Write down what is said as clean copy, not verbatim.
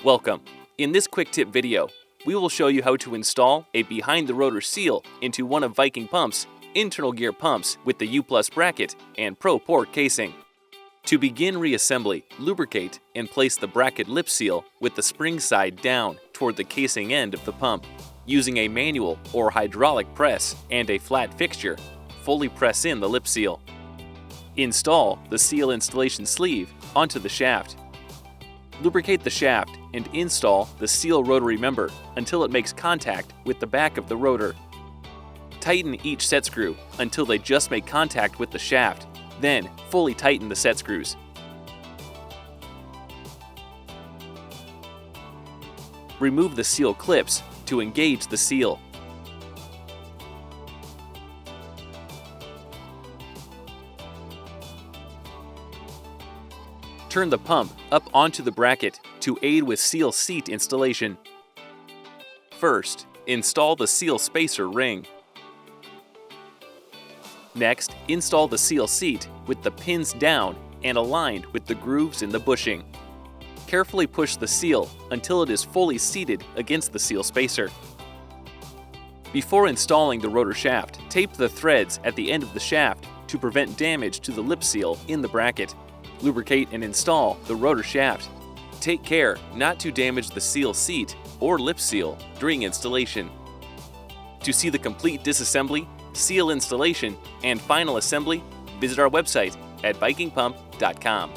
Welcome. In this quick tip video, we will show you how to install a behind-the-rotor seal into one of Viking Pump's internal gear pumps with the U+ bracket and Pro port casing. To begin reassembly, lubricate and place the bracket lip seal with the spring side down toward the casing end of the pump. Using a manual or hydraulic press and a flat fixture, fully press in the lip seal. Install the seal installation sleeve onto the shaft. Lubricate the shaft and install the seal rotary member until it makes contact with the back of the rotor. Tighten each set screw until they just make contact with the shaft, then fully tighten the set screws. Remove the seal clips to engage the seal. Turn the pump up onto the bracket to aid with seal seat installation. First, install the seal spacer ring. Next, install the seal seat with the pins down and aligned with the grooves in the bushing. Carefully push the seal until it is fully seated against the seal spacer. Before installing the rotor shaft, tape the threads at the end of the shaft to prevent damage to the lip seal in the bracket. Lubricate and install the rotor shaft. Take care not to damage the seal seat or lip seal during installation. To see the complete disassembly, seal installation, and final assembly, visit our website at vikingpump.com.